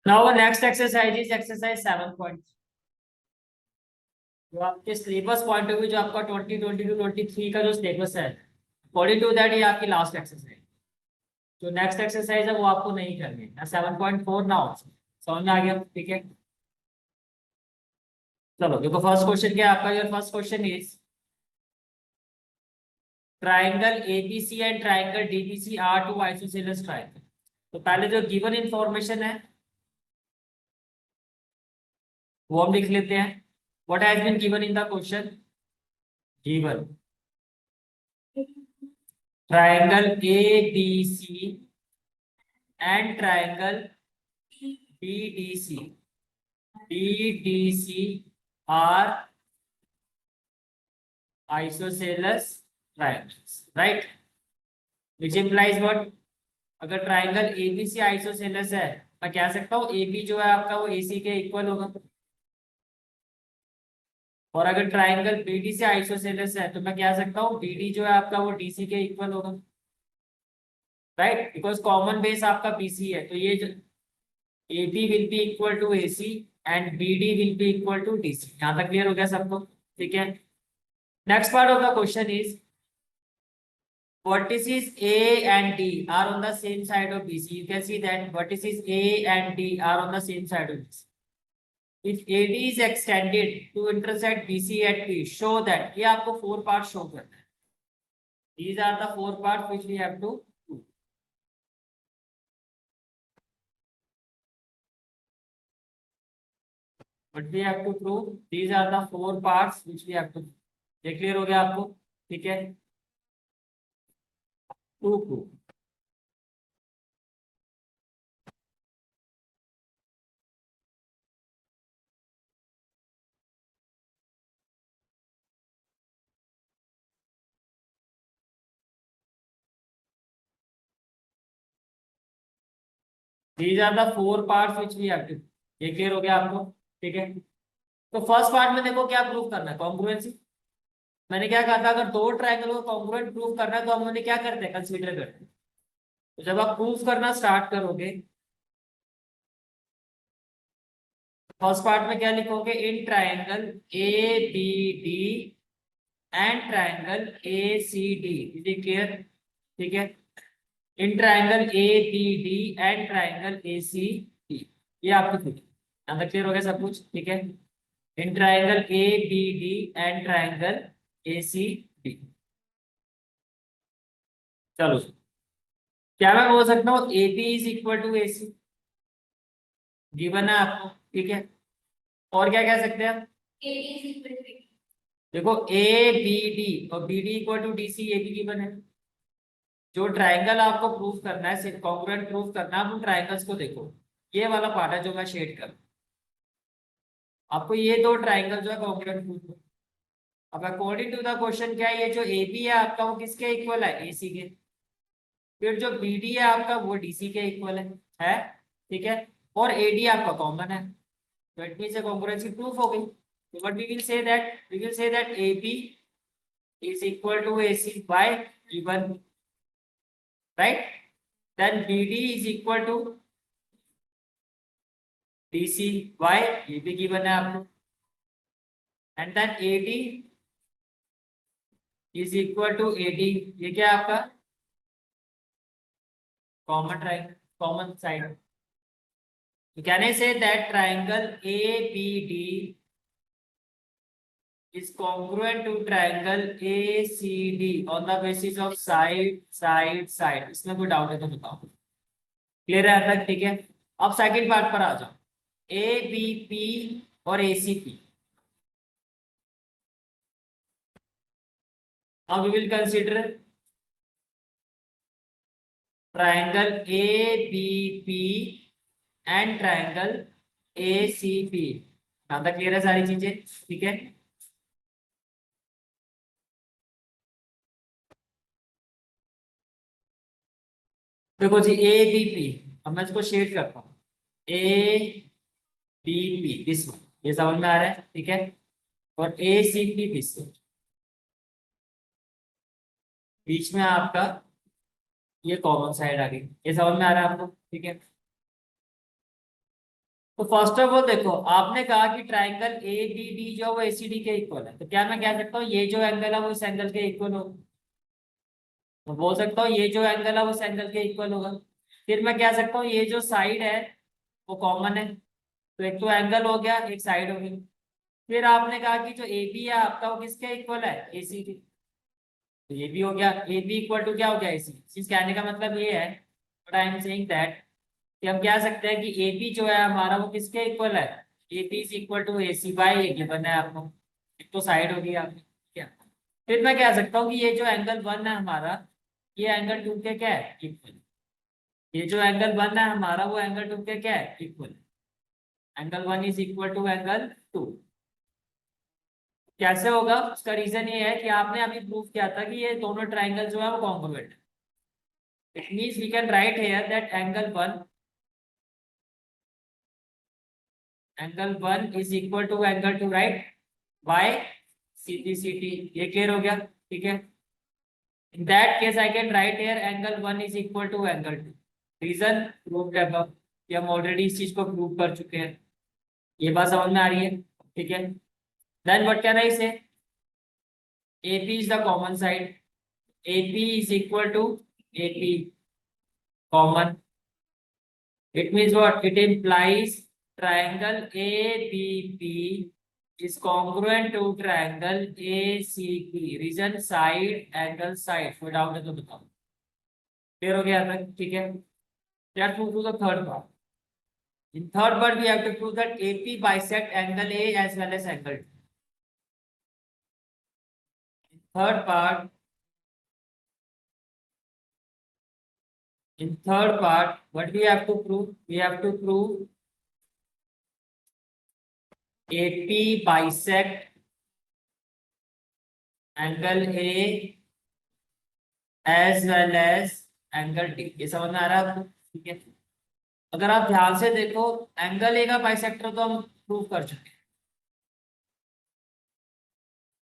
Now next exercise is exercise 7 जो आपके syllabus point of view जो आपका 2022-23 का जो सिलेबस है, अकॉर्डिंग टू दैट ये आपकी लास्ट एक्सरसाइज। जो नेक्स्ट एक्सरसाइज है वो आपको नहीं करनी है। 7.4 ना हो, समझ में आ गया? ठीक है, चलो देखो फर्स्ट क्वेश्चन क्या है आपका। Your first question is triangle ABC and triangle DBC are two isosceles triangle. तो पहले जो गिवन इंफॉर्मेशन है वो हम लिख लेते हैं। What has been given in the question? Given triangle ABC and triangle BDC are isosceles triangles, right? Which implies what? अगर ट्राइंगल एबीसी आइसोसेलेस है, मैं कह सकता हूँ एबी जो है आपका वो एसी के इक्वल होगा। और अगर ट्राइंगल बीडी से आइसोसेलेस है तो मैं कह सकता हूँ बीडी जो है आपका वो डीसी के इक्वल होगा, राइट? बिकॉज कॉमन बेस आपका बीसी है, तो ये जो AB will be equal to AC and BD will be equal to DC. यहाँ तक क्लियर हो गया सबको? ठीक है, next part of the question is vertices A and D are on the same side of BC. You can see that vertices A and D are on the same side of BC. If AD is extended to intersect BC at P, show that, ये आपको 4 parts show करना है। These are the 4 parts which we have to do. But we have to prove these are the 4 parts which we have to do. ये clear हो गया आपको? ठीक है, to prove. These are the 4 parts which we have to do. ये clear हो गया आपको? ठीक है, तो फर्स्ट पार्ट में देखो क्या प्रूव करना है, कॉन्ग्रुएंसी। मैंने क्या कहा था, अगर दो ट्रायंगल को कॉन्ग्रुएंट प्रूव करना है तो हम उन्हें क्या करते हैं, कंसीडर करते हैं। तो जब आप प्रूफ करना स्टार्ट करोगे, फर्स्ट पार्ट में क्या लिखोगे, in triangle A B D and triangle A C D. Is it clear? ठीक है, in triangle A B D and triangle A C D, ये आपकी थी। यहाँ तक क्लियर हो गया सब कुछ? ठीक है, in triangle A B D and triangle A C D. चलो, क्या मैं बोल सकता हूँ A B is equal to A C, given है आपको। ठीक है, और क्या कह सकते हैं हम? देखो ए बी डी और B D equal to D C, ये भी गिवन है। जो ट्राइंगल आपको प्रूफ करना है, सिर्फ कॉन्ग्रुएंट प्रूफ करना है, आप उन ट्राइंगल्स को देखो। ये वाला पार्ट है जो मैं शेड कर, आपको ये दो ट्राइंगल जो है कॉन्ग्रुएंट प्रूफ। अब अकॉर्डिंग टू द क्वेश्चन क्या है, ये जो ए बी है आपका वो किसके इक्वल है, ए सी के। फिर जो बी डी है आपका वो डी सी के इक्वल है? ठीक है, और ए डी आपका कॉमन है, तो इट मींस कॉन्ग्रुएंसी प्रूफ हो गई। So what we will say that, we will say that AB is equal to AC by given, right? Then BD is equal to DC by, ये भी given है आपको। And then AD is equal to AD, ये क्या है आपका, common triangle, common side. So can I say that triangle ABD is congruent to triangle ACD on the basis of side? इसमें कोई डाउट है तो बताओ। क्लियर है तक? ठीक है, अब सेकंड पार्ट पर आ जाओ, ए बी पी और ए सी पी। अब we will consider triangle A B P and triangle A C P. यहाँ तक क्लियर है सारी चीजें? ठीक है, देखो जी ए बी पी, अब मैं इसको शेड करता हूँ, A B P this one, ये समझ में आ रहा है? ठीक है, और ए सी पी दिस, बीच में आपका ये कॉमन साइड आ गई, ये समझ में आ रहा है आपको? ठीक है, तो फर्स्ट ऑफ ऑल देखो, आपने कहा कि ट्राइंगल ए बी डी जो है वो एसीडी के इक्वल है, तो क्या मैं कह सकता हूँ ये जो एंगल है वो इस एंगल के इक्वल होगा? तो बोल सकता हूँ ये जो एंगल है वो इस एंगल के इक्वल होगा। फिर मैं कह सकता हूँ ये जो साइड है वो कॉमन है, तो एक तो एंगल हो गया, एक साइड हो गई। फिर आपने कहा कि जो ए बी है आपका वो किसके इक्वल है? एसी के। तो ये भी हो गया, ए बी इक्वल टू क्या हो गया? एसी। चीज कहने का मतलब ये है, but I am saying that, कि हम कह सकते हैं कि ए बी जो है हमारा वो किसके इक्वल है? A B is equal to A C by, ये गिवन है आपको। एक तो साइड होगी आपकी, ठीक है। फिर मैं कह सकता हूँ कि ये जो एंगल वन है हमारा, ये एंगल टू के क्या है? इक्वल। ये जो एंगल वन है हमारा वो एंगल टू के क्या है? Equal. Angle one is equal to angle two. कैसे होगा? उसका रीजन ये है कि आपने अभी प्रूव किया था कि ये दोनों ट्राइंगल जो है वो कॉन्ग्रुएंट है। It means we can write here that angle one is equal to angle two, right? By C C T. ये क्लियर हो गया? ठीक है। In that case I can write here angle one is equal to angle two. Reason proved above, कि हम already इस चीज को प्रूव कर चुके हैं। ये बात समझ में आ रही है? ठीक है। देन व्हाट कैन आई से? AP is the common side. AP is equal to AP common. It means what? It implies triangle ABP is congruent to triangle ACP. Reason side, angle side. कोई doubt है तो बताओ। Clear हो गया तक? ठीक है। Let's move to the third part. In third part, we have to prove that AP bisect angle A as well as angle B. Third part. In third part, what we have to prove? We have to prove AP bisect angle A as well as angle D। ये समझ में आ रहा है आपको? ठीक है। अगर आप ध्यान से देखो, एंगल ए का बाइसेक्टर तो हम प्रूव कर चुके हैं।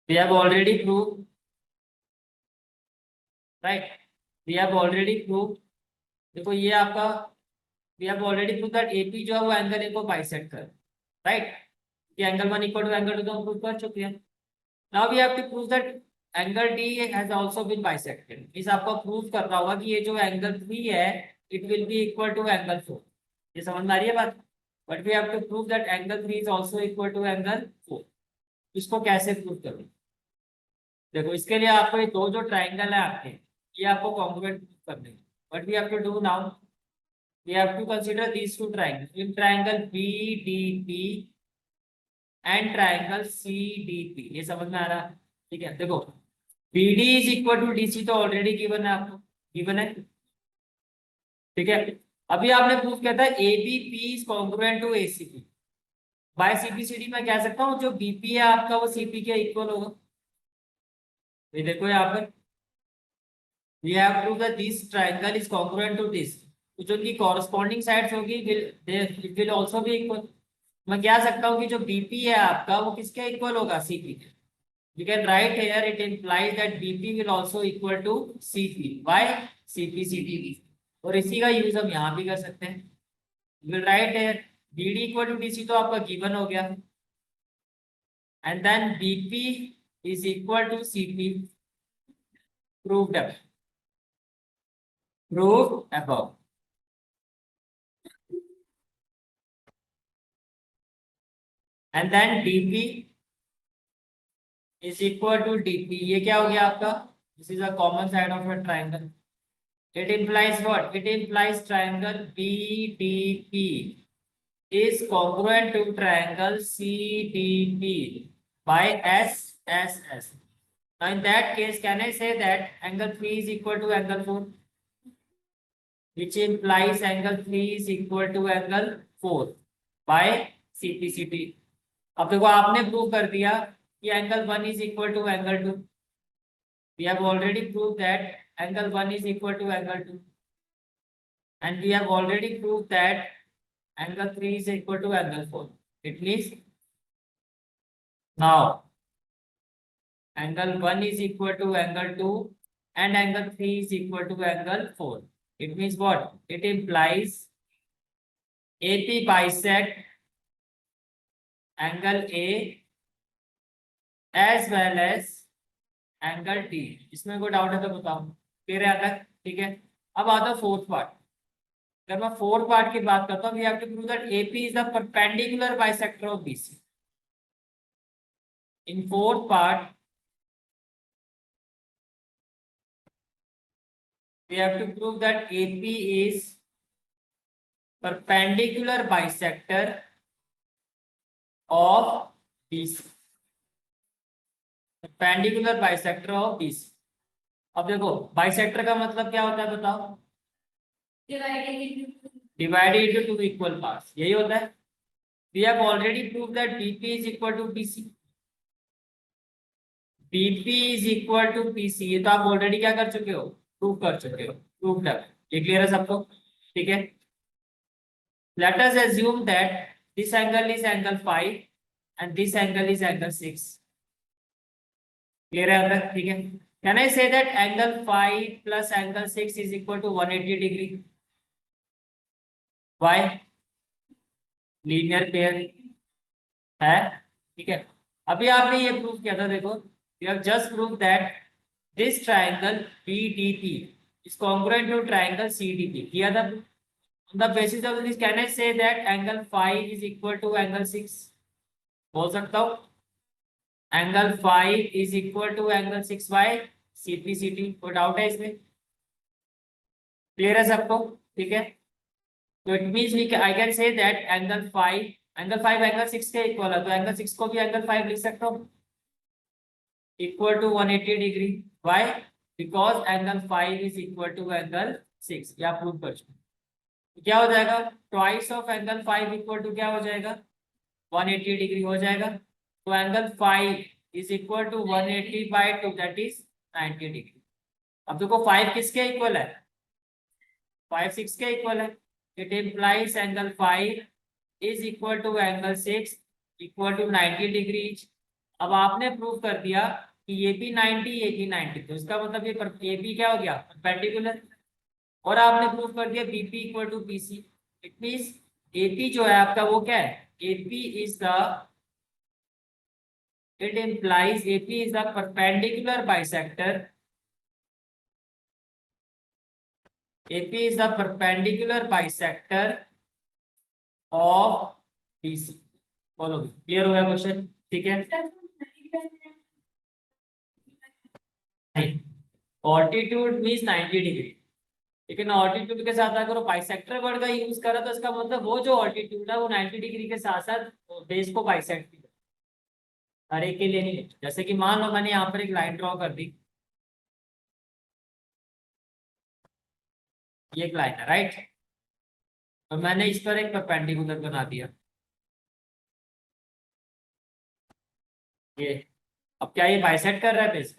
We have already prove, right? We have already prove. देखो ये आपका, we have already prove that AP जो है वो एंगल ए को बाइसेक्ट कर, राइट? ये angle one equal to angle two तो हम प्रूव कर चुके हैं। Now we have to prove that angle D has also been bisected. इस आपको प्रूव करना होगा कि ये जो एंगल थ्री है it will be equal to angle four. ये समझ में आ रही है बात? But we have to prove that angle three is also equal to angle four. इसको कैसे प्रूव करूं? देखो इसके लिए आपको ये दो जो ट्राइंगल है आपके, ये आपको कॉन्ग्रुएंट प्रूव करने हैं। What we have to do now? We have to consider these two triangle, in triangle BDP and triangle CDP। ये समझ में आ रहा है? ठीक है। देखो BD is equal to DC तो ऑलरेडी गिवन है आपको, गिवन है। ठीक है। अभी आपने प्रूव किया था ABP is congruent to ACP। By CPCD मैं कह सकता हूँ जो BP है आपका वो CP के इक्वल होगा। ये देखो यहाँ पर, we have proved that this triangle is congruent to this। तो जो इनकी कॉरस्पॉन्डिंग साइड्स होगी it will also be equal। मैं क्या सकता हूँ कि जो BP है आपका वो किसके इक्वल होगा? CP के। You can write here it implies that BP will also equal to CP। Why? CPCD। और इसी का यूज हम यहाँ भी कर सकते हैं। You will write here BD equal to DC तो आपका गिवन हो गया, and then BP is equal to CP, proved up, proved above। And then DP is equal to DP। ये क्या हो गया आपका? This is a common side of a triangle। It implies what? It implies triangle BDP is congruent to triangle CDP by SSS। Now in that case, can I say that angle 3 is equal to angle 4? Which implies angle 3 is equal to angle 4 by CPCT। अब देखो आपने prove कर दिया कि angle one is equal to angle two. We have already prove that angle one is equal to angle two, and we have already prove that angle 3 is equal to angle 4। It means now angle 1 is equal to angle 2 and angle 3 is equal to angle 4। It means what? It implies AP bisect angle A as well as angle D. इसमें कोई doubt है तो बताओ। Clear है तक? ठीक है। अब आता है फोर्थ पार्ट। अगर मैं फोर्थ पार्ट की बात करता हूँ, we have to prove that AP is the perpendicular bisector of BC. In fourth part we have to prove that AP is perpendicular bisector of BC, perpendicular bisector of BC। अब देखो bisector का मतलब क्या होता है बताओ? Divided into two equal parts, यही होता है। we have already proved that BP is equal to PC, BP is equal to PC। ये तो आप ऑलरेडी क्या कर चुके हो? प्रूव कर चुके हो। प्रूव है, ये क्लियर है सबको? ठीक है। Let us assume that this angle is angle 5 and this angle is angle 6। Clear है अब तक? ठीक है। Can I say that angle 5 plus angle 6 is equal to 180 degree? Why? Linear pair है। ठीक है। अभी आपने ये प्रूव किया था, देखो you have just proved that this triangle BDP is congruent to triangle CDP किया था। On the basis of this, can I say that angle 5 is equal to angle 6? बोल सकता हूँ angle 5 is equal to angle 6 by CPCT। कोई doubt है इसमें? Clear है सबको? ठीक है। तो it means we I can say that angle 5 angle 6 के इक्वल है, तो एंगल 6 को भी एंगल 5 लिख सकता हूँ equal to 180 degree. Why? Because angle 5 is equal to angle 6। या प्रूव कर चुके। तो क्या हो जाएगा? Twice of angle 5 equal to क्या हो जाएगा? 180 डिग्री हो जाएगा। तो angle 5 is equal to 180 by 2, that is 90 degree. अब देखो 5 किसके इक्वल है? 5 6 के इक्वल है। It implies angle 5 is equal to angle 6 equal to 90 degree. अब आपने प्रूव कर दिया कि ये भी 90 ये भी 90, तो इसका मतलब ये भी क्या हो गया? परपेंडिकुलर। और आपने प्रूव कर दिया BP equal to PC. It means AP जो है आपका वो क्या है? AP is the it implies AP is the perpendicular bisector, AP is the perpendicular bisector of BC। बोलो क्लियर हो गया क्वेश्चन? ठीक है। ऑल्टीट्यूड मींस 90 डिग्री, लेकिन ऑल्टीट्यूड के साथ अगर बाइसेक्टर वर्ड का यूज करा तो इसका मतलब वो जो ऑल्टीट्यूड है वो 90 डिग्री के साथ साथ बेस को बाइसेक्ट भी। हर एक के लिए नहीं है। जैसे कि मान लो मैंने यहाँ पर एक लाइन ड्रॉ कर दी, ये एक लाइन है राइट, और मैंने इस पर एक परपेंडिकुलर बना दिया ये। अब क्या ये बाइसेक्ट कर रहा है बेस?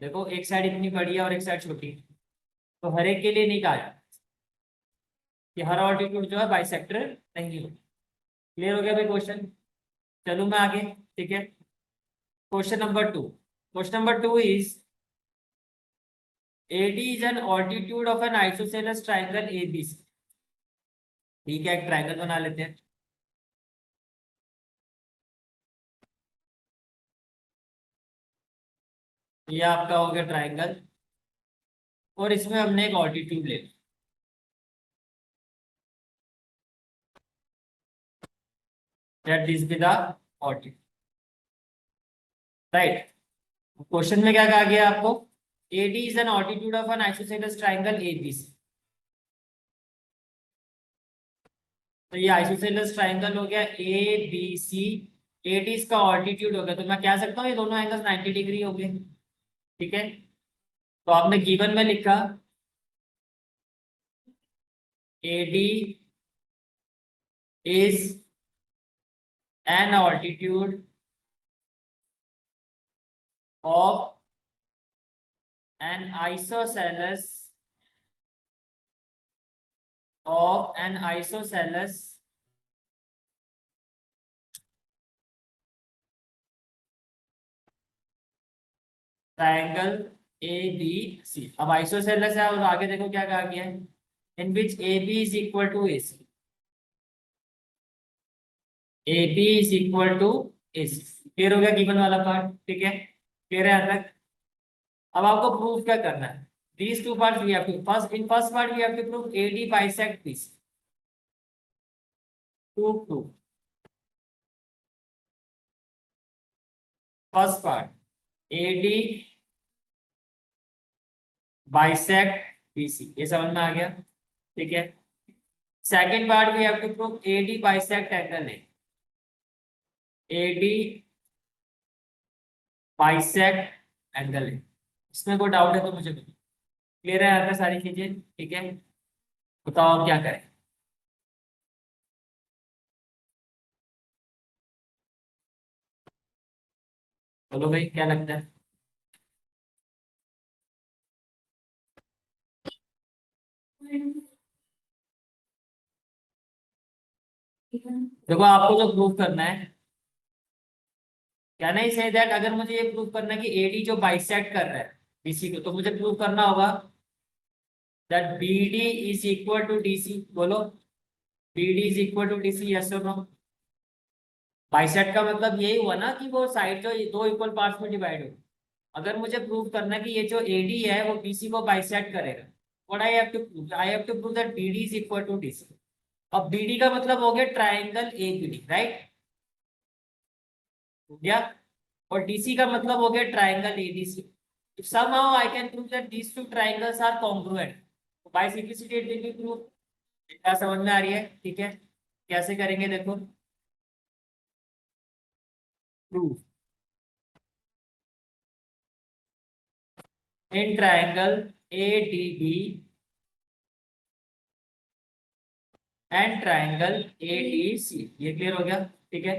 देखो एक साइड इतनी बड़ी है और एक साइड छोटी है, तो हर एक के लिए नहीं कहा जाता कि हर ऑल्टीट्यूड जो है बाइसेक्टर नहीं हो। क्लियर हो गया भाई क्वेश्चन? चलूँ मैं आगे। ठीक है। Question number 2। Question number 2 is AD is an altitude of an isosceles triangle ABC। ठीक है, एक ट्राइंगल बना लेते हैं। ये आपका हो गया ट्राइंगल, और इसमें हमने एक ऑल्टीट्यूड ले लिया। That is with the altitude, right. Question में क्या कहा गया आपको? AD is an altitude of an isosceles triangle ABC। तो ये आइसोसेलेस ट्राइंगल हो गया ABC। AD इसका ऑल्टीट्यूड हो गया, तो मैं कह सकता हूँ ये दोनों एंगल्स 90 डिग्री हो गए। ठीक है। तो आपने गिवन में लिखा AD is an altitude of an isosceles triangle ABC। अब आइसोसेलेस है और आगे देखो क्या कहा गया है, in which AB is equal to AC। A B is equal to A C. Clear हो गया गिवन वाला पार्ट, ठीक है, क्लियर है यहाँ तक। अब आपको प्रूफ क्या करना है, these two parts we have to first part we have to prove AD bisect BC। prove first part AD bisect BC, ये समझ में आ गया, ठीक है। Second part we have to prove AD bisect angle है, AD bisect एंगल है। इसमें कोई डाउट है तो मुझे बताओ, क्लियर है यहाँ पे सारी चीजें, ठीक है। बताओ आप क्या करें। बोलो भाई क्या लगता है। देखो आपको जो प्रूव करना है, क्या नहीं से दैट, अगर मुझे ये प्रूव करना है कि एडी जो बाइसेक्ट कर रहा है बीसी को, तो मुझे प्रूव करना होगा that BD is equal to DC. बोलो BD is equal to DC, yes और नो। बाइसेक्ट का मतलब यही हुआ ना कि वो साइड जो दो इक्वल पार्ट्स में डिवाइड हो। अगर मुझे प्रूव करना है कि ये जो एडी है वो बीसी को बाइसेक्ट करेगा, what I have to prove, I have to prove that BD is equal to DC. अब बीडी का मतलब हो गया ट्राइंगल एबीडी, राइट, हो गया। और डीसी का मतलब हो गया triangle ADC. if somehow I can prove that these two triangles are congruent, तो by simplicity it will be proved। क्या समझ में आ रही है, ठीक है। कैसे करेंगे देखो, proof in triangle ADB and triangle ADC, ये क्लियर हो गया, ठीक है।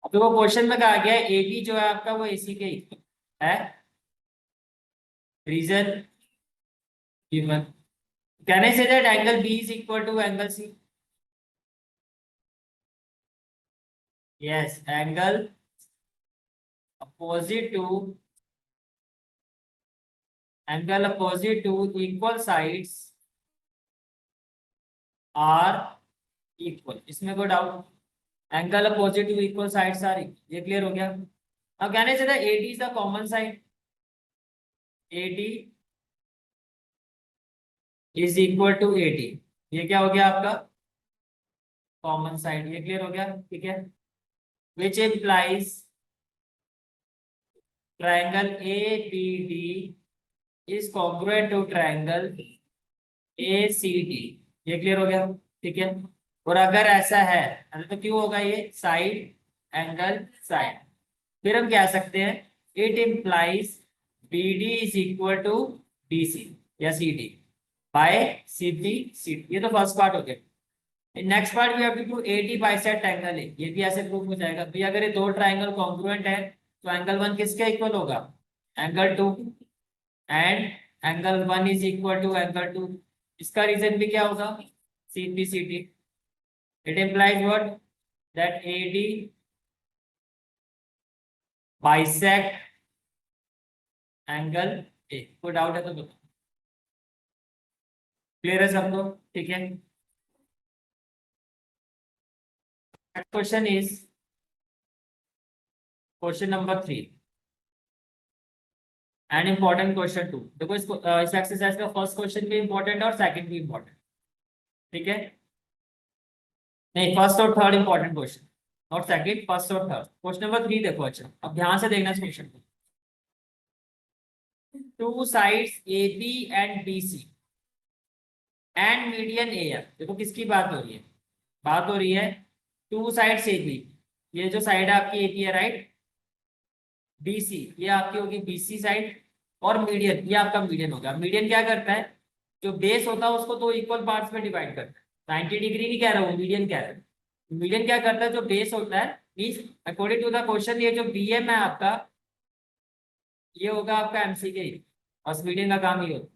अब देखो क्वेश्चन में कहा गया है AB जो है आपका वो AC के इक्वल है, reason given. Can I say that angle B is equal to angle C। Yes, angle opposite to equal sides are equal, इसमें कोई doubt. Angle opposite to equal sides are equal, ये clear हो गया। अब कहने से AD is the common side, AD is equal to AD, ये क्या हो गया आपका कॉमन साइड, ये क्लियर हो गया, ठीक है। Which implies triangle ABD is congruent to triangle ACD, ये क्लियर हो गया, ठीक है। और अगर ऐसा है तो क्यों होगा ये साइड एंगल साइड, फिर हम कह सकते हैं it implies BD is equal to DC या CD बाय CB CD, ये तो फर्स्ट पार्ट हो गया। Next part we have to prove AD bisect angle है, ये भी ऐसे प्रूव हो जाएगा भाई। अगर ये दो ट्राइंगल कॉन्ग्रुएंट है तो एंगल 1 किसके इक्वल होगा, angle 2, and angle 1 is equal to angle 2। इसका रीजन भी क्या होगा, CB CD। It implies what, that AD bisect angle A। कोई डाउट है तो बताओ, क्लियर है सबको, ठीक है। Question is question number 3 and important question 2। देखो इस एक्सरसाइज का फर्स्ट क्वेश्चन भी इंपॉर्टेंट है और सेकंड भी इंपॉर्टेंट, ठीक है। नहीं, फर्स्ट और third important question, not second, first और थर्ड। क्वेश्चन नंबर 3 देखो, अच्छा अब ध्यान से देखना क्वेश्चन को। Two sides AB and BC and median AF, देखो किसकी बात हो रही है, बात हो रही है टू साइड्स AB, ये जो साइड है आपकी AB है, राइट। BC ये आपकी होगी BC साइड, और मीडियन ये आपका मीडियन होगा। मीडियन क्या करता है, जो बेस होता है उसको दो इक्वल पार्ट्स में डिवाइड करता है। 90 डिग्री नहीं कह रहा हूँ, मीडियन कह रहा है। मीडियन क्या करता है, जो बेस होता है, means according to the question ये जो BM है आपका, ये होगा आपका MCK, और मीडियन का काम ये होता है।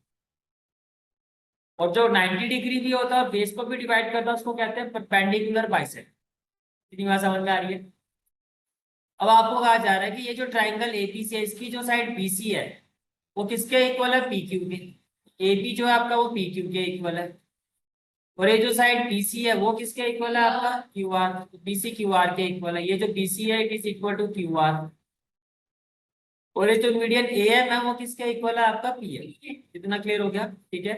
और जो 90 डिग्री भी होता है और बेस को भी डिवाइड करता है उसको कहते हैं परपेंडिकुलर बाइसेक्ट। इतनी बात समझ में आ रही है। अब आपको कहा जा रहा है कि ये जो ट्राइंगल ABC है इसकी जो साइड BC है वो किसके इक्वल है, PQ के। AB जो है आपका वो PQ के इक्वल है। और ये जो साइड बीसी है वो किसके इक्वल है आपका, Q R, BC Q R के इक्वल है। ये जो बीसी है it is equal to Q R, और ये जो मीडियन ए एम है वो किसके इक्वल है, आपका पी एम। इतना क्लियर हो गया, ठीक है।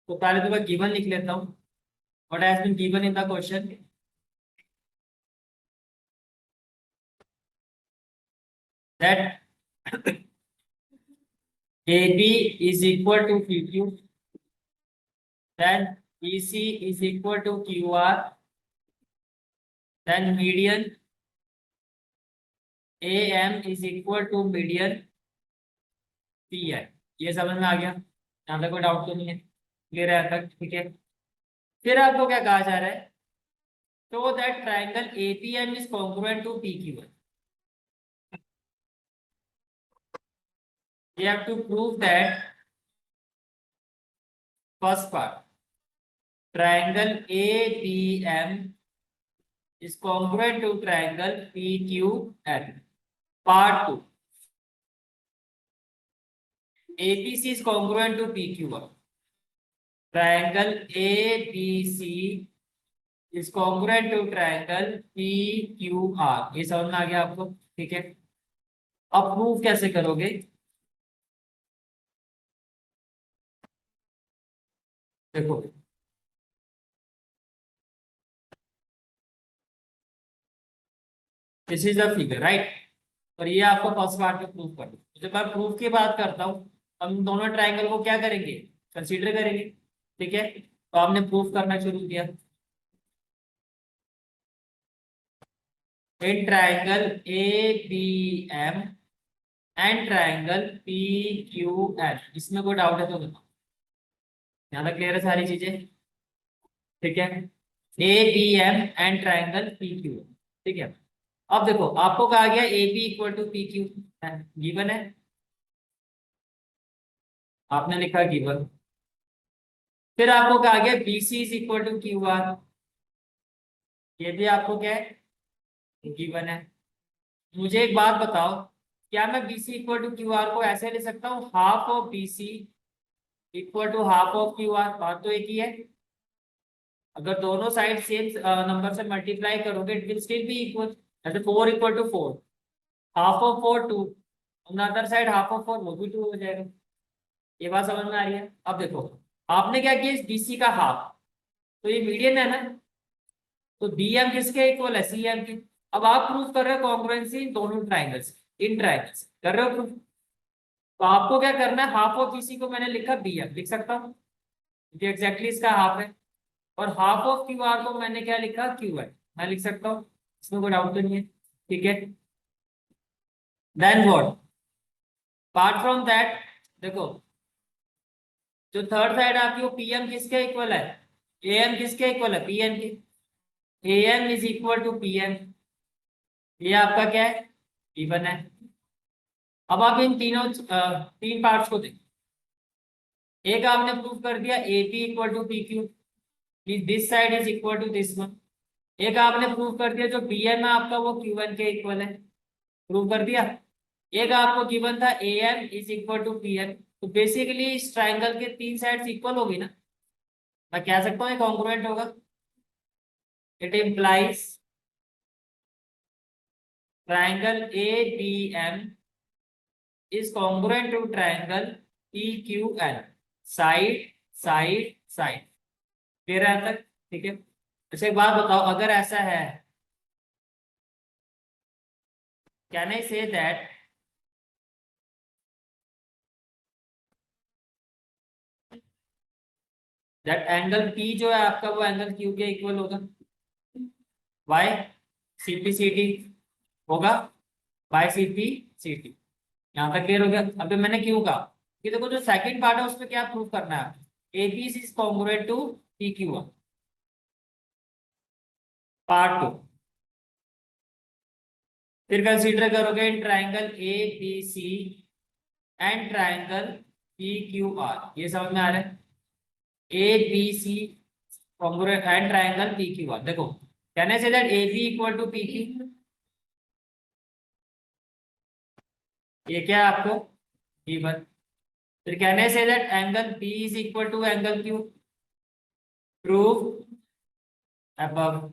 तो पहले तो मैं गिवन लिख लेता हूँ, what has been given in the question, that AB is equal to PQ, then BC is equal to QR, then median AM is equal to median PI। ये समझ में आ गया, यहाँ तक कोई डाउट तो नहीं है, क्लियर है तक, ठीक है। फिर आपको क्या कहा जा रहा है, तो that triangle APM is congruent to PQ। You have to prove that first part, triangle APM is congruent to triangle PQL। Part 2, APC is congruent to PQR। Triangle ABC is congruent to triangle PQR। ये समझ में आ गया आपको, ठीक है। अब prove कैसे करोगे, देखो this is a figure, right. और ये आपको फर्स्ट पार्ट में प्रूव कर दो। जब मैं प्रूफ की बात करता हूँ, हम दोनों ट्राइंगल को क्या करेंगे, कंसीडर करेंगे, ठीक है। तो आपने प्रूफ करना शुरू किया। In triangle ABM and triangle PQL, इसमें कोई डाउट है तो बताओ, यहाँ तक क्लियर है सारी चीजें, ठीक है। ABM एंड ट्राइंगल PQ, ठीक है। अब देखो आपको कहा गया AB इक्वल टू PQ है, गिवन है, आपने लिखा गिवन। फिर आपको कहा गया BC is equal to QR, ये भी आपको क्या है, गिवन है। मुझे एक बात बताओ, क्या मैं BC इक्वल टू QR को ऐसे ले सकता हूँ, half of BC equal to half of QR? बात तो एक ही है, अगर दोनों साइड सेम नंबर से मल्टीप्लाई करोगे it will still be equal. जैसे 4 equal to 4, half of 4 2, other side half of 4 वो भी 2 हो जाएगा। ये बात समझ में आ रही है। अब देखो आपने क्या किया, इस BC का हाफ, तो ये मीडियन है ना, तो BM किसके इक्वल है, CM के। अब आप प्रूफ कर रहे हो कॉन्ग्रुएंसी इन दोनों ट्राइंगल्स, इन ट्राइंगल्स कर रहे हो प्रूफ। तो आपको क्या करना है, हाफ ऑफ BC को मैंने लिखा BM, लिख सकता हूँ क्योंकि एग्जैक्टली इसका हाफ है। और हाफ ऑफ QR को मैंने क्या लिखा, QI, मैं लिख सकता हूँ, इसमें कोई डाउट तो नहीं है, ठीक है। Then what, apart from that, देखो जो थर्ड साइड आपकी वो PM किसके इक्वल है, AM किसके इक्वल है, PM के। AM is equal to PM, ये आपका क्या है, गिवन है। अब आप इन तीनों तीन पार्ट्स को देखो, एक आपने प्रूव कर दिया AP equal to PQ, this side is equal to this one. एक आपने प्रूव कर दिया जो BM है आपका वो Q1 के इक्वल है, प्रूव कर दिया। एक आपको गिवन था AM is equal to PM, तो बेसिकली इस ट्राइंगल के तीन साइड्स इक्वल होगी ना, मैं कह सकता हूँ कॉन्ग्रुएंट होगा। It implies triangle ABM is congruent to triangle PQL, side side side, clear है तक, ठीक है। अच्छा एक बात बताओ, अगर ऐसा है, can I say that angle P जो है आपका वो एंगल Q के इक्वल होगा, बाय CP/CD होगा, बाय CP/CD। यहाँ तक क्लियर हो गया। अभी मैंने क्यों कहा कि देखो जो सेकंड पार्ट है उसमें क्या प्रूव करना है, AB is congruent to PQ, part 2। फिर कंसीडर करोगे in triangle ABC and triangle PQR, ये समझ में आ रहा है, ABC congruent and triangle PQR। देखो कहने से that AB equal to PQ, ये क्या है आपको गिवन। फिर कहने से that angle B is equal to angle Q, Prove above.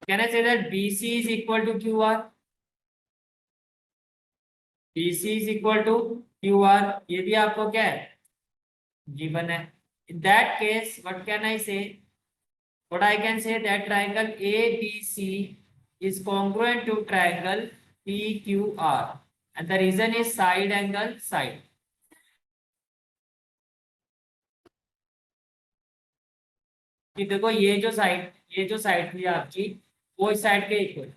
Can I say that BC is equal to QR? BC is equal to QR. ये भी आपको क्या है, given है. In that case, what can I say? What I can say that triangle ABC is congruent to triangle PQR, and the reason is side angle side. कि देखो ये जो साइड थी आपकी, वो इस साइड के इक्वल.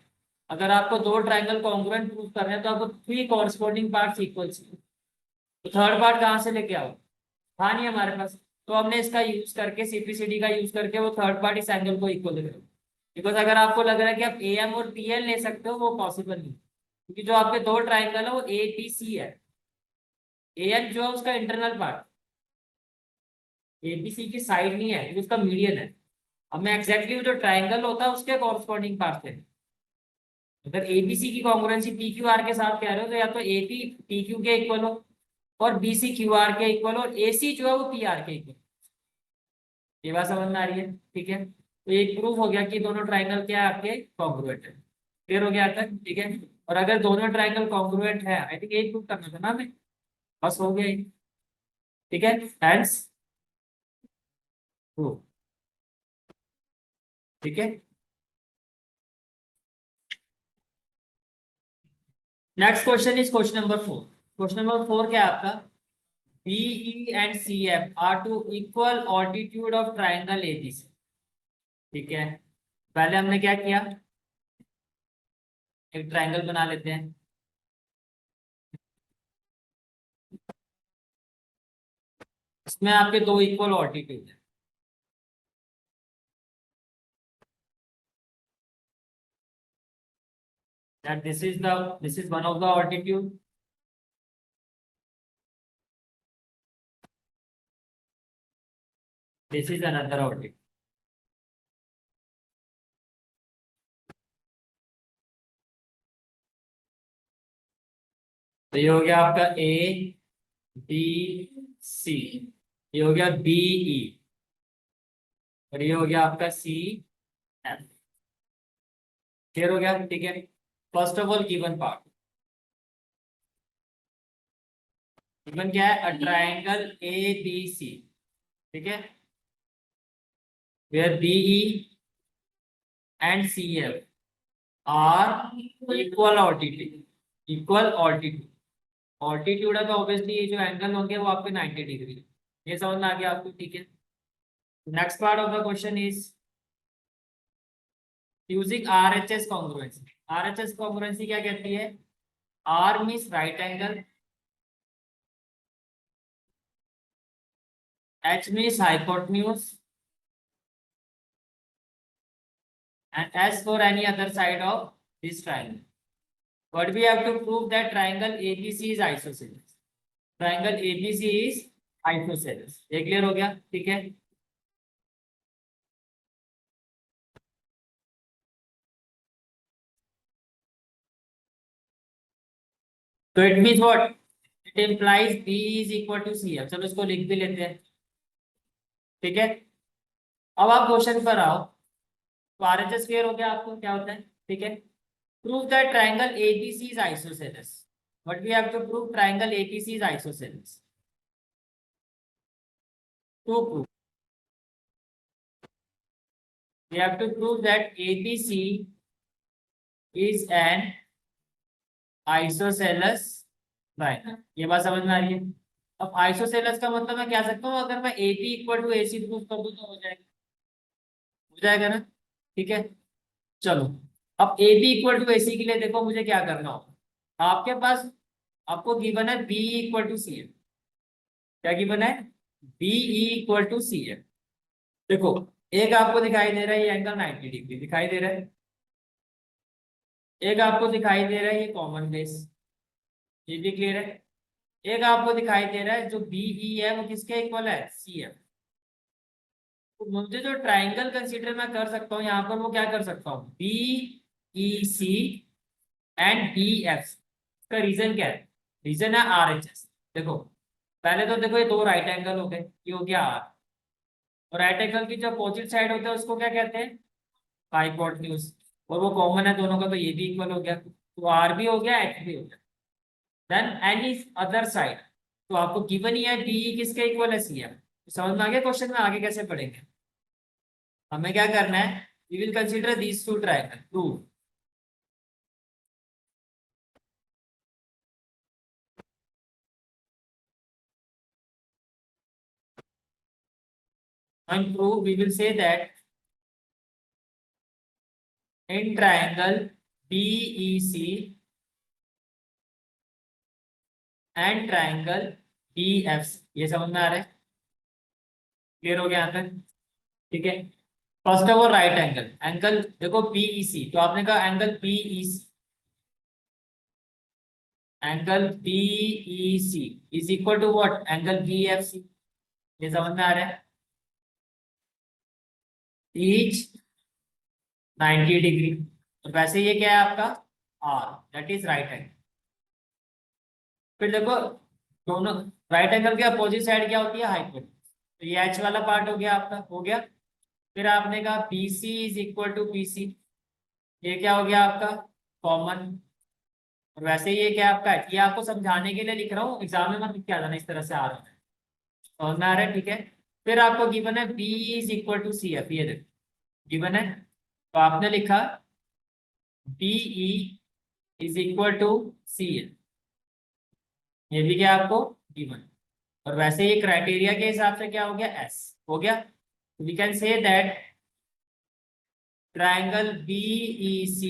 अगर आपको दो ट्राइंगल कॉन्ग्रुएंट प्रूव करने हैं तो आपको थ्री कॉरस्पॉन्डिंग पार्ट्स इक्वल चाहिए. तो थर्ड पार्ट कहाँ से लेके आओ, था नहीं हमारे पास. तो हमने इसका यूज करके सीपीसीडी का यूज करके वो थर्ड पार्ट इस एंगल को इक्वल करो. बिकॉज अगर आपको लग रहा है कि आप ए एम और पी एल ले सकते हो, वो पॉसिबल नहीं, क्योंकि जो आपके दो ट्राइंगल है वो ए बी सी है. ए एम जो है उसका internal part, A B C की साइड नहीं है, ये उसका मीडियन है. अब मैं एग्जैक्टली जो ट्राइंगल होता है उसके कॉरस्पॉन्डिंग पार्ट थे. अगर एबीसी की कॉन्ग्रुएंसी पी क्यू आर के साथ कह रहे हो तो या तो ए पी पी क्यू के इक्वल हो और बी सी क्यू आर के इक्वल हो और ए सी जो है वो पी आर के इक्वल. ये बात समझ में आ रही है? ठीक है, तो ये प्रूफ हो गया कि दोनों ट्राइंगल क्या है आपके कॉन्ग्रुएंट है. क्लियर हो गया तक? ठीक है, और अगर दोनों ट्राइंगल कॉन्ग्रुएंट है, आई थिंक यही प्रूफ करना था ना हमें, बस हो गया ही. ठीक है, हेंस प्रूफ. ठीक है, next question is question number 4. Question number 4 क्या है आपका? BE and CF are to equal altitude of triangle ABC. ठीक है, पहले हमने क्या किया, एक ट्राइंगल बना लेते हैं. इसमें आपके दो इक्वल ऑल्टीट्यूड है. That this is one of the altitude. This is another altitude. तो ये हो गया आपका ए बी सी, ये हो गया बी ई, और ये हो गया आपका सी एफ. क्लियर हो गया? ठीक है, first of all given part. Given क्या है? A triangle A B C. ठीक है, where BE and CF are equal altitude. Equal altitude. Altitude है तो ऑब्वियसली ये जो एंगल होंगे वो आपके 90 डिग्री. ये समझ में आ गया आपको? ठीक है, next part of the question is using RHS congruency. RHS congruency क्या कहती है? R means right angle, H means hypotenuse, and S for any other side of this triangle. But we have to prove that triangle ABC is isosceles. Triangle ABC is isosceles. ये clear हो गया? ठीक है, तो it means what? It implies B is equal to C. चलो इसको लिख भी लेते हैं. ठीक है, अब आप क्वेश्चन पर आओ. तो RHS क्लियर हो गया आपको क्या होता है? ठीक है, prove that triangle ABC is isosceles. What we have to prove? Triangle ABC is isosceles. To prove, we have to prove that ABC is an isosceles triangle. ये बात समझ में आ रही है? अब आइसोसेलेस का मतलब मैं क्या सकता हूँ, अगर मैं AB equal to AC prove कर दूं तो हो जाएगा. हो जाएगा ना? ठीक है, चलो अब AB इक्वल टू AC के लिए देखो मुझे क्या करना होगा. आपके पास आपको गिवन है BE इक्वल टू CF. क्या गिवन है? BE equal to CF. देखो, एक आपको दिखाई दे रहा है ये एंगल 90 डिग्री दिखाई दे रहा है, एक आपको दिखाई दे रहा है ये कॉमन बेस, ये भी क्लियर है. एक आपको दिखाई दे रहा है जो BE है वो किसके इक्वल है? CF. तो मुझे जो ट्राइंगल कंसीडर मैं कर सकता हूँ यहाँ पर वो क्या कर सकता हूँ? BEC and BF. इसका रीजन क्या है? रीजन है RHS. देखो पहले तो देखो ये दो राइट एंगल हो गए, ये हो गया R. और राइट एंगल की जो अपोजिट साइड होता है उसको क्या कहते हैं, हाइपोटेन्यूज। और वो कॉमन है दोनों का, तो ये भी इक्वल हो गया, तो आर भी हो गया, एच भी हो गया। देन एनी अदर साइड, तो आपको गिवन ही है बी किसके इक्वल है, सी है। समझ में आ गया क्वेश्चन में आगे कैसे पढ़ेंगे। हमें क्या करना है, we will consider these two triangle prove. And prove, we will say that in triangle BEC and triangle BFC, ये समझ में आ रहा है, क्लियर हो गया यहाँ तक, ठीक है। First of all right angle, angle देखो BEC, तो आपने कहा angle BEC, angle BEC is equal to what, angle BFC, ये समझ में आ रहा है, ईच 90 डिग्री। तो वैसे ये क्या है आपका, R, that is right angle. फिर देखो दोनों राइट एंगल के अपोजिट साइड क्या होती है, हाइपोटेन्यूज, तो ये एच वाला पार्ट हो गया आपका, हो गया। फिर आपने कहा B C is equal to B C, ये क्या हो गया आपका, कॉमन। और वैसे ये क्या आपका है, ये आपको समझाने के लिए लिख रहा हूँ, एग्जाम में मत लिख के आ जाना इस तरह से आ रहा है, समझ में आ रहा है, ठीक है। फिर आपको गिवन है B is equal to C F, ये देखो गिवन है, तो आपने लिखा B E is equal to C F, ये भी क्या आपको गिवन। और वैसे ये क्राइटेरिया के हिसाब से क्या हो गया, एस हो गया। We can say that triangle BEC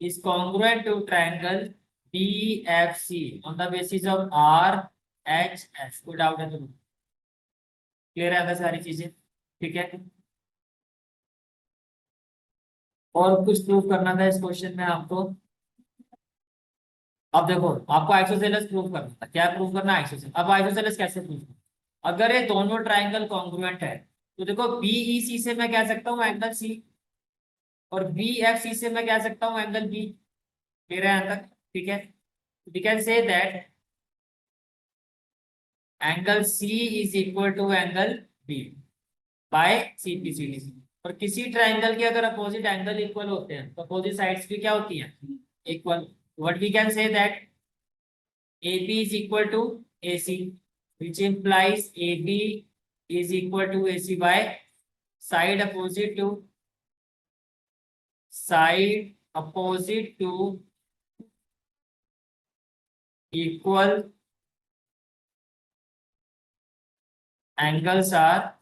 is congruent to triangle BFC on the basis of RHS। कोई डाउट है तो क्लियर है सारी चीजें, ठीक है। और कुछ प्रूव करना था इस क्वेश्चन में आपको। अब देखो आपको आइसोसेलेस प्रूव करना था, क्या प्रूव करना है, आइसोसेलेस। अब आइसोसेलेस कैसे प्रूव करना, अगर ये दोनों ट्राइंगल कॉन्ग्रुएंट है, तो देखो BEC से मैं कह सकता हूँ एंगल सी, और BFC से मैं कह सकता हूँ एंगल बी, क्लियर है यहाँ तक, ठीक है। We can say that angle C is equal to angle B by CPCD। और किसी ट्राइंगल के अगर अपोजिट एंगल इक्वल होते हैं तो अपोजिट साइड्स भी क्या होती हैं, equal. What we can say that AB is equal to AC, which implies AB is equal to AC by side opposite to equal angles are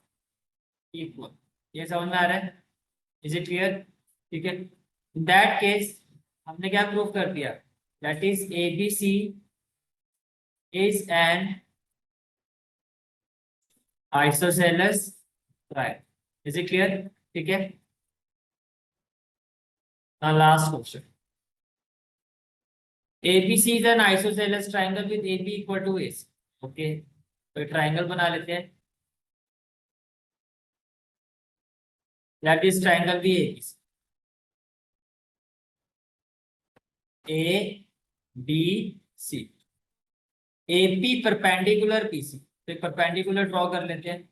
equal। ये समझ में आ रहा है, इज इट क्लियर, ठीक है। इन दैट केस हमने क्या प्रूव कर दिया, that is ABC is an isosceles triangle, is it clear, ठीक है। Last question, ABC is an isosceles triangle with AB equal to AC, okay. तो ट्रायंगल बना लेते हैं, दैट इज ट्रायंगल भी ABC, AP परपेंडिकुलर BC, तो perpendicular draw कर लेते हैं।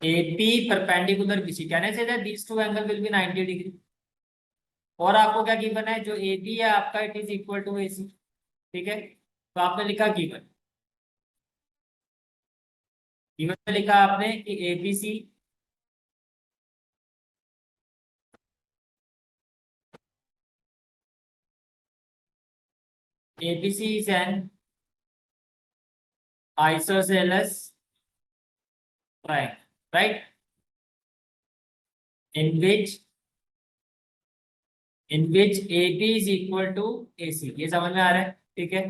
AP परपेंडिकुलर BC, कहने से that these two angle will be 90 degree. और आपको क्या गिवन है, जो AB है आपका, it is equal to AC, ठीक है। तो आपने लिखा गिवन, गिवन में लिखा आपने कि ABC is an isosceles triangle, right, in which AB is equal to AC, ये समझ में आ रहा है, ठीक है।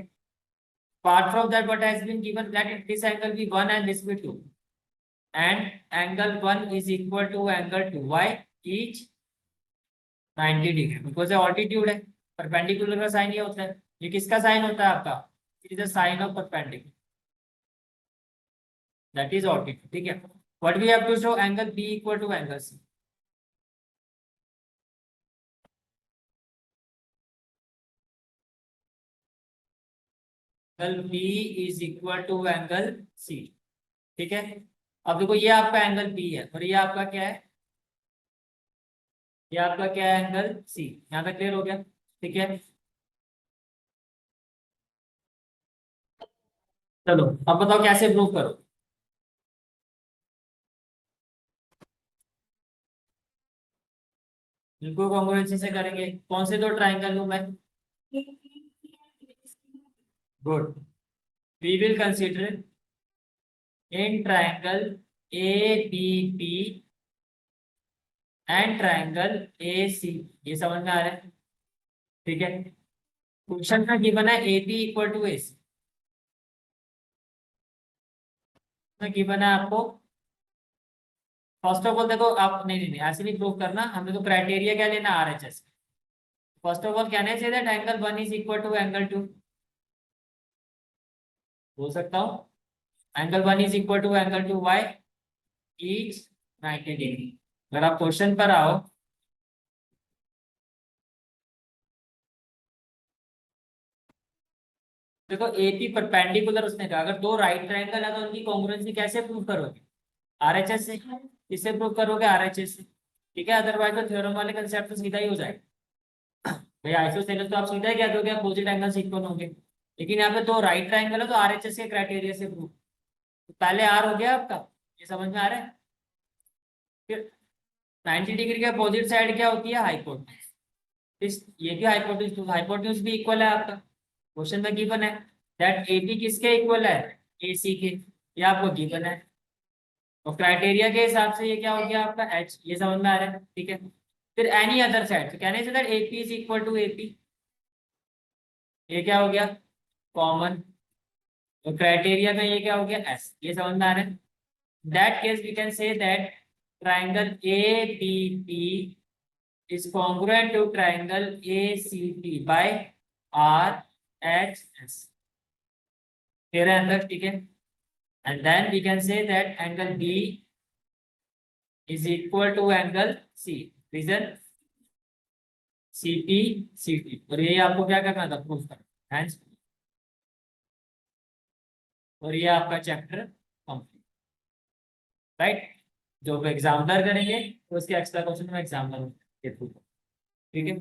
Apart from that, what has been given, that this angle be 1 and this be 2, and angle 1 is equal to angle 2, why, each 90 degree, because altitude है, perpendicular का साइन ये होता है, ये किसका साइन होता है आपका, it is the sign of perpendicular, that is altitude, ठीक है। What we have to show, angle B equal to angle C। Angle B is equal to angle C. ठीक है, अब देखो ये आपका एंगल बी है और ये आपका क्या है, ये आपका क्या है, एंगल सी। यहाँ तक क्लियर हो गया? ठीक है, चलो अब बताओ कैसे प्रूव करो। इनको कॉन्ग्रुएंसी से करेंगे। कौन से दो ट्राइंगल लूं मैं? Good. We will consider in triangle A B P and triangle A C. ये समझ में आ रहा है? ठीक है, क्वेश्चन में गिवन है A B equal to A C, given है आपको। फर्स्ट ऑफ ऑल देखो, आप नहीं नहीं नहीं ऐसे नहीं प्रूव करना, हमें तो क्राइटेरिया क्या लेना, R H S. First of all कहने से that angle one is equal to angle two, बोल सकता हूँ angle one is equal to angle two why each 90 degree. अगर आप क्वेश्चन पर आओ, देखो एपी परपेंडिकुलर उसने कहा, अगर दो राइट ट्रायंगल है तो उनकी कॉन्ग्रुएंसी कैसे प्रूव करोगे? आरएचएस से। किससे प्रूव करोगे? आरएचएस से। ठीक है, अदरवाइज तो थ्योरम वाले कंसेप्ट तो सीधा ही हो जाएगा। भाई आइसोसेलेस तो आप सीधा ही कह दोगे अपोजिट एंगल्स इक्वल होंगे, लेकिन यहाँ पे दो राइट ट्रायंगल है तो आरएचएस के क्राइटेरिया से प्रूव। तो पहले आर हो गया आपका, ये समझ में आ रहा है? फिर 90 डिग्री के अपोजिट साइड क्या होती है? हाइपोटेन्यूज। इस ये भी हाइपोटेन्यूज, हाइपोटेन्यूज भी इक्वल है आपका। क्वेश्चन में गिवन है दैट एबी किसके इक्वल है? एसी के। ये आपको गिवन है, और क्राइटेरिया के हिसाब से ये क्या हो गया आपका एच। ये समझ में आ रहा है? ठीक है, फिर एनी अदर साइड, तो कहने से that AP is equal to AP, ये क्या हो गया? कॉमन। तो क्राइटेरिया का ये क्या हो गया? एस। ये समझ में आ रहा है? That case we can say that triangle A B P is congruent to triangle ACP by RHS। तेरह अंदर, ठीक है, and then we can say that angle B is equal to angle C, reason CP CT। और ये आपको क्या करना था? प्रूफ करना। Hence, और ये आपका चैप्टर कंप्लीट, राइट। जो एग्जामिनर करेंगे तो उसके एक्स्ट्रा क्वेश्चन में एग्जामिनर के थ्रू, ठीक है।